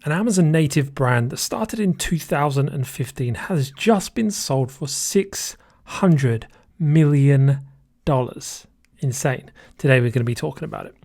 An Amazon native brand that started in 2015 has just been sold for $600 million. Insane. Today we're going to be talking about it.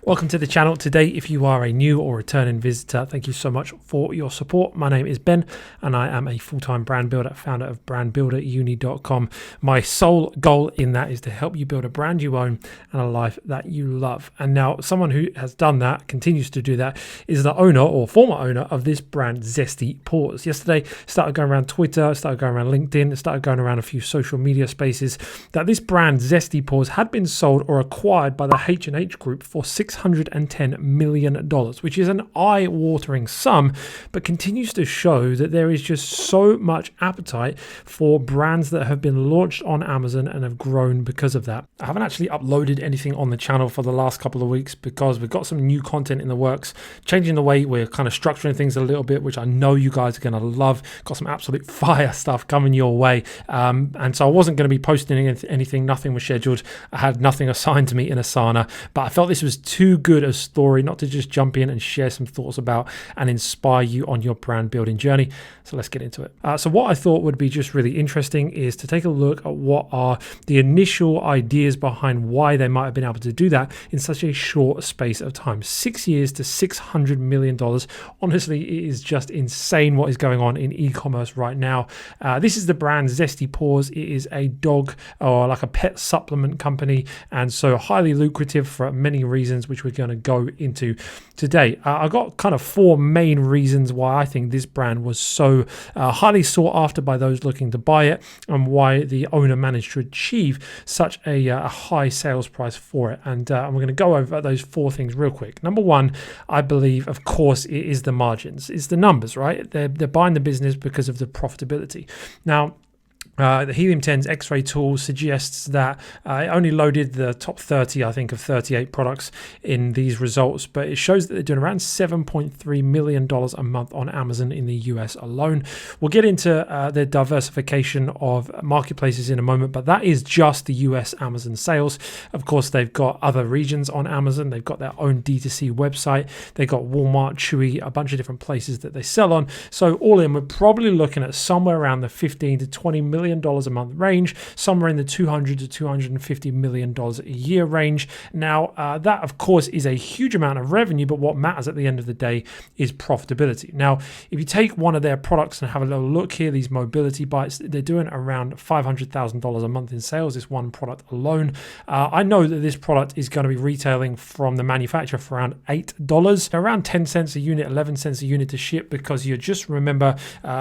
Welcome to the channel. Today, if you are a new or returning visitor, thank you so much for your support. My name is Ben and I am a full-time brand builder, founder of brandbuilderuni.com. My sole goal in that is to help you build a brand you own and a life that you love. And now someone who has done that, continues to do that, is the owner or former owner of this brand, Zesty Paws. Yesterday, started going around Twitter, started going around LinkedIn, started going around a few social media spaces that this brand, Zesty Paws, had been sold or acquired by the H&H Group for $610 million, which is an eye-watering sum, but continues to show that there is just so much appetite for brands that have been launched on Amazon and have grown because of that. I haven't actually uploaded anything on the channel for the last couple of weeks because we've got some new content in the works, changing the way we're kind of structuring things a little bit, which I know you guys are going to love. Got some absolute fire stuff coming your way. And so I wasn't going to be posting anything, nothing was scheduled. I had nothing assigned to me in Asana, but I felt this was too good a story not to just jump in and share some thoughts about and inspire you on your brand building journey. So let's get into it. So what I thought would be just really interesting is to take a look at what are the initial ideas behind why they might have been able to do that in such a short space of time. 6 years to $600 million. Honestly, it is just insane what is going on in e-commerce right now. This is the brand Zesty Paws. It is a dog or like a pet supplement company, and so highly lucrative for many reasons, which we're going to go into today. I got kind of four main reasons why I think this brand was so highly sought after by those looking to buy it, and why the owner managed to achieve such a high sales price for it. And we're going to go over those four things real quick. Number one, I believe, of course, it is the margins. It's the numbers, right? They're buying the business because of the profitability. Now, the Helium 10's X-ray tool suggests that it only loaded the top 30, I think, of 38 products in these results, but it shows that they're doing around $7.3 million a month on Amazon in the US alone. We'll get into their diversification of marketplaces in a moment, but that is just the US Amazon sales. Of course, they've got other regions on Amazon. They've got their own D2C website. They've got Walmart, Chewy, a bunch of different places that they sell on. So all in, we're probably looking at somewhere around the 15 to 20 million a month range, somewhere in the $200 to $250 million a year range. Now, that of course is a huge amount of revenue, but what matters at the end of the day is profitability. Now, if you take one of their products and have a little look here, these mobility bites, they're doing around $500,000 a month in sales, this one product alone. I know that this product is going to be retailing from the manufacturer for around $8, around 10 cents a unit, 11 cents a unit to ship, because you just remember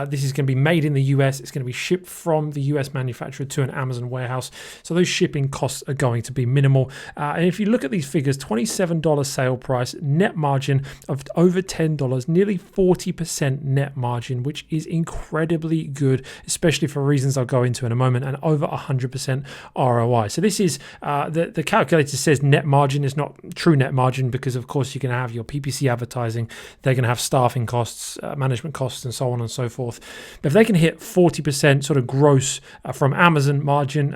this is going to be made in the US. It's going to be shipped from the US manufacturer to an Amazon warehouse, so those shipping costs are going to be minimal. And if you look at these figures, $27 sale price, net margin of over $10, nearly 40% net margin, which is incredibly good, especially for reasons I'll go into in a moment, and over 100% ROI. So this is the calculator says net margin is not true net margin, because of course you're going to have your PPC advertising, they're going to have staffing costs, management costs, and so on and so forth. But if they can hit 40% sort of gross from Amazon margin,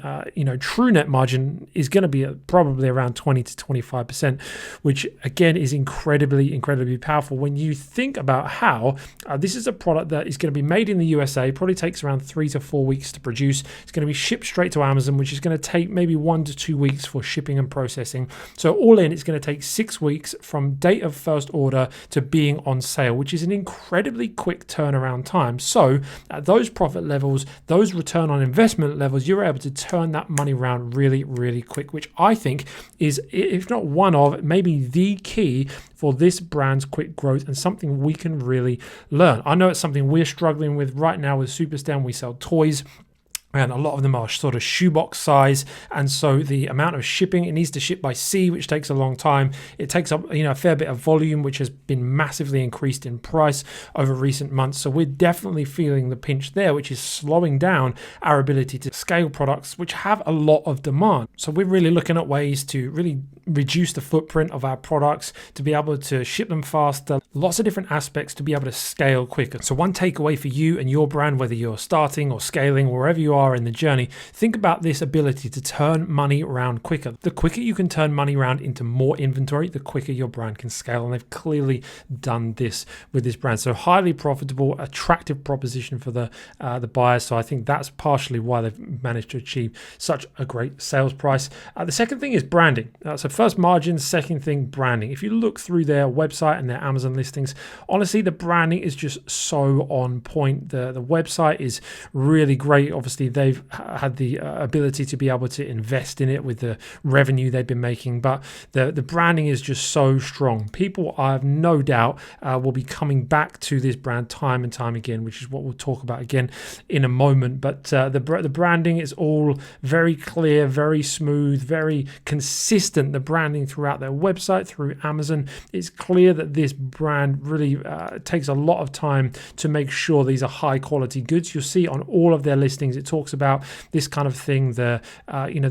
true net margin is going to be probably around 20 to 25%, which again is incredibly powerful when you think about how this is a product that is going to be made in the USA, probably takes around 3 to 4 weeks to produce. It's going to be shipped straight to Amazon, which is going to take maybe 1 to 2 weeks for shipping and processing. So all in, it's going to take 6 weeks from date of first order to being on sale, which is an incredibly quick turnaround time. So at those profit levels, those return on investment levels, you're able to turn that money around really quick, which I think is, if not one of, maybe the key for this brand's quick growth, and something we can really learn. I know it's something we're struggling with right now with Superstan. We sell toys, and a lot of them are sort of shoebox size, and so the amount of shipping, it needs to ship by sea, which takes a long time. It takes up a fair bit of volume, which has been massively increased in price over recent months. So we're definitely feeling the pinch there, which is slowing down our ability to scale products which have a lot of demand. So we're really looking at ways to really reduce the footprint of our products, to be able to ship them faster, lots of different aspects to be able to scale quicker. So one takeaway for you and your brand, whether you're starting or scaling, wherever you are are in the journey, think about this ability to turn money around quicker. The quicker you can turn money around into more inventory, the quicker your brand can scale. And they've clearly done this with this brand. So highly profitable, attractive proposition for the buyers. So I think that's partially why they've managed to achieve such a great sales price. The second thing is branding. So first margins, second thing branding. If you look through their website and their Amazon listings, honestly, the branding is just so on point. The website is really great. Obviously, they've had the ability to be able to invest in it with the revenue they've been making, but the branding is just so strong. People, I have no doubt, will be coming back to this brand time and time again, which is what we'll talk about again in a moment. But the branding is all very clear, very smooth, very consistent. The branding throughout their website, through Amazon, it's clear that this brand really takes a lot of time to make sure these are high quality goods. You'll see on all of their listings, it talks about this kind of thing, the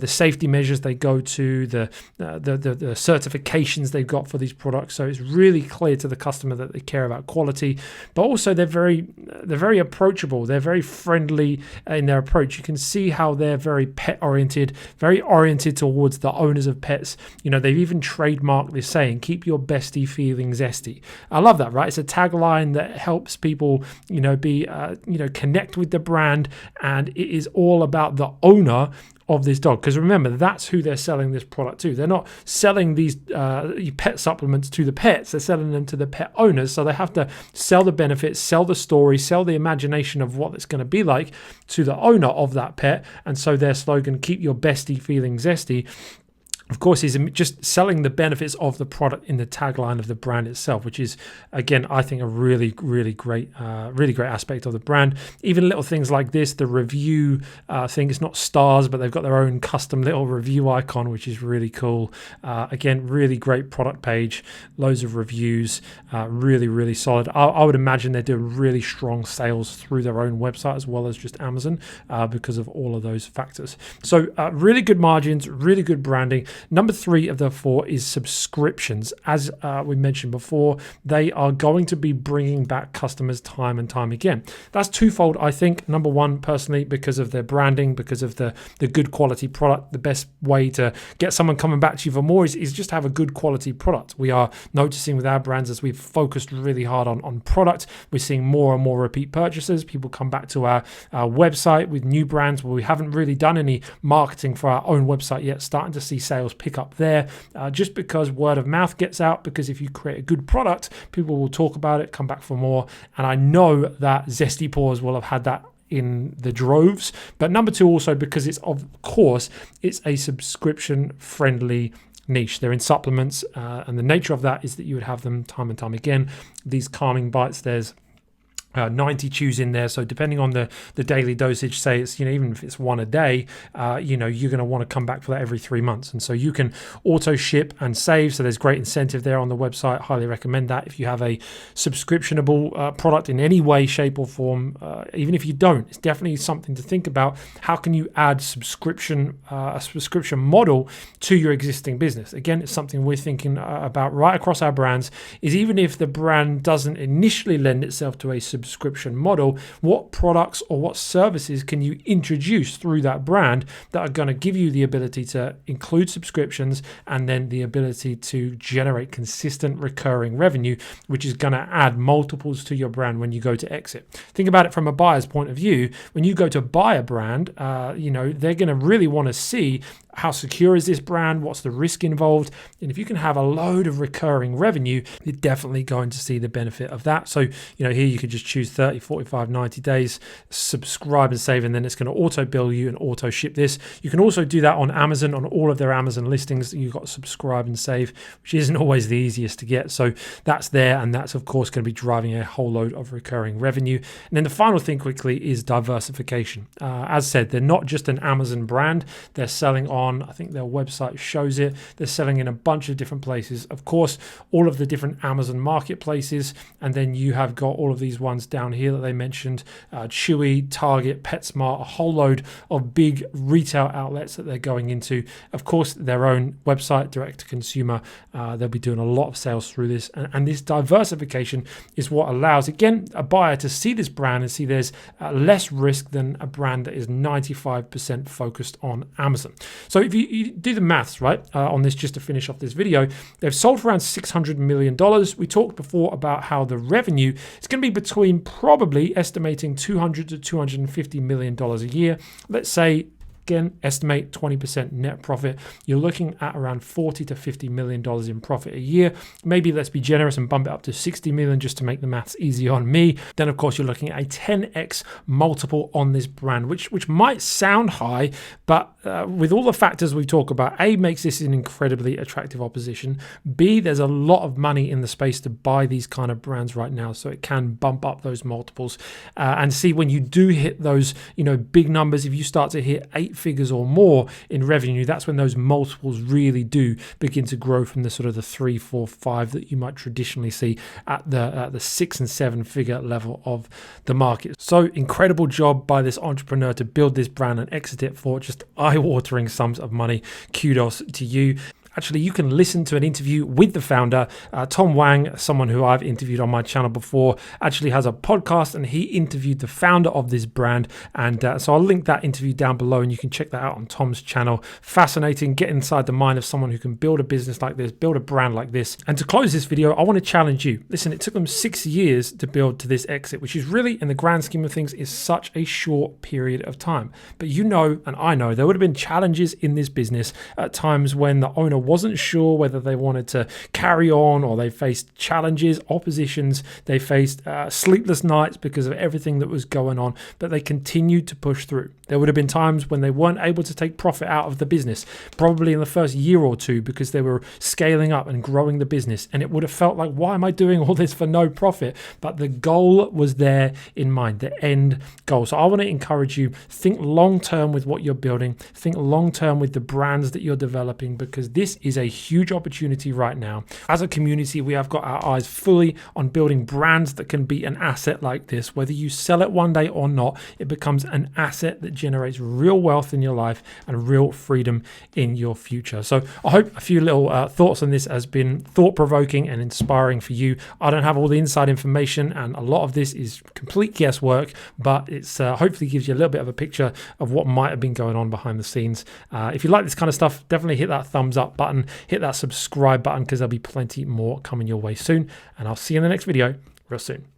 safety measures they go to, the certifications they've got for these products. So it's really clear to the customer that they care about quality, but also they're very approachable. They're very friendly in their approach. You can see how they're very pet oriented, very oriented towards the owners of pets. They've even trademarked this saying, "Keep your bestie feeling zesty." I love that, right? It's a tagline that helps people, connect with the brand, and it is all about the owner of this dog. Because remember, that's who they're selling this product to. They're not selling these pet supplements to the pets. They're selling them to the pet owners. So they have to sell the benefits, sell the story, sell the imagination of what it's going to be like to the owner of that pet. And so their slogan, "Keep your bestie feeling zesty," of course, is just selling the benefits of the product in the tagline of the brand itself, which is, again, I think a really, really great aspect of the brand. Even little things like this, the review thing, it's not stars, but they've got their own custom little review icon, which is really cool. Again, really great product page, loads of reviews, really, really solid. I would imagine they're doing really strong sales through their own website as well as just Amazon because of all of those factors. So really good margins, really good branding. Number 3 of the 4 is subscriptions. As we mentioned before, they are going to be bringing back customers time and time again. That's twofold, I think. Number 1, personally, because of their branding, because of the good quality product. The best way to get someone coming back to you for more is just have a good quality product. We are noticing with our brands, as we've focused really hard on product, we're seeing more and more repeat purchases. People come back to our website with new brands where we haven't really done any marketing for our own website yet, starting to see sales pick up there just because word of mouth gets out, because if you create a good product, people will talk about it, come back for more. And I know that Zesty Paws will have had that in the droves. But number 2 also because it's a subscription friendly niche. They're in supplements and the nature of that is that you would have them time and time again. These calming bites, there's 90 chews in there, so depending on the daily dosage, say it's even if it's one a day, you're going to want to come back for that every 3 months. And so you can auto ship and save, so there's great incentive there on the website. Highly recommend that if you have a subscriptionable product in any way, shape or form. Even if you don't, it's definitely something to think about. How can you add a subscription model to your existing business? Again, it's something we're thinking about right across our brands, is even if the brand doesn't initially lend itself to a subscription model, what products or what services can you introduce through that brand that are going to give you the ability to include subscriptions and then the ability to generate consistent recurring revenue, which is going to add multiples to your brand when you go to exit. Think about it from a buyer's point of view. When you go to buy a brand, they're going to really want to see how secure is this brand, what's the risk involved, and if you can have a load of recurring revenue, you're definitely going to see the benefit of that. So here you could just choose 30, 45, 90 days, subscribe and save, and then it's going to auto bill you and auto ship this. You can also do that on Amazon, on all of their Amazon listings. You've got subscribe and save, which isn't always the easiest to get. So that's there, and that's of course going to be driving a whole load of recurring revenue. And then the final thing quickly is diversification. As said, they're not just an Amazon brand. They're selling on Amazon. I think their website shows it. They're selling in a bunch of different places. Of course, all of the different Amazon marketplaces. And then you have got all of these ones down here that they mentioned, Chewy, Target, PetSmart, a whole load of big retail outlets that they're going into. Of course, their own website, direct to consumer. They'll be doing a lot of sales through this. And this diversification is what allows, again, a buyer to see this brand and see there's less risk than a brand that is 95% focused on Amazon. So if you do the maths, right, on this, just to finish off this video, they've sold for around $600 million. We talked before about how the revenue is going to be between, probably estimating $200 to $250 million a year. Let's say, again, estimate 20% net profit. You're looking at around $40 to $50 million in profit a year. Maybe let's be generous and bump it up to 60 million just to make the maths easy on me. Then, of course, you're looking at a 10x multiple on this brand, which might sound high, but with all the factors we talk about, A, makes this an incredibly attractive opposition. B, there's a lot of money in the space to buy these kind of brands right now, so it can bump up those multiples. And C, when you do hit those, big numbers, if you start to hit 8 figures or more in revenue, that's when those multiples really do begin to grow from the sort of the 3, 4, 5 that you might traditionally see at the 6 and 7 figure level of the market. So incredible job by this entrepreneur to build this brand and exit it for just eye-watering sums of money. Kudos to you. Actually, you can listen to an interview with the founder, Tom Wang, someone who I've interviewed on my channel before, actually has a podcast, and he interviewed the founder of this brand. And so I'll link that interview down below, and you can check that out on Tom's channel. Fascinating. Get inside the mind of someone who can build a business like this, build a brand like this. And to close this video, I want to challenge you. Listen, it took them 6 years to build to this exit, which is really, in the grand scheme of things, is such a short period of time. But you know, and I know, there would have been challenges in this business at times when the owner wasn't sure whether they wanted to carry on, or they faced challenges, oppositions, they faced sleepless nights because of everything that was going on, but they continued to push through. There would have been times when they weren't able to take profit out of the business, probably in the first year or two, because they were scaling up and growing the business, and it would have felt like, why am I doing all this for no profit? But the goal was there in mind, the end goal. So I want to encourage you, think long term with what you're building, think long term with the brands that you're developing, because this is a huge opportunity right now. As a community, we have got our eyes fully on building brands that can be an asset like this. Whether you sell it one day or not, it becomes an asset that generates real wealth in your life and real freedom in your future. So I hope a few little thoughts on this has been thought-provoking and inspiring for you. I don't have all the inside information, and a lot of this is complete guesswork, but it's hopefully gives you a little bit of a picture of what might have been going on behind the scenes. If you like this kind of stuff, definitely hit that thumbs up button, hit that subscribe button, because there'll be plenty more coming your way soon, and I'll see you in the next video real soon.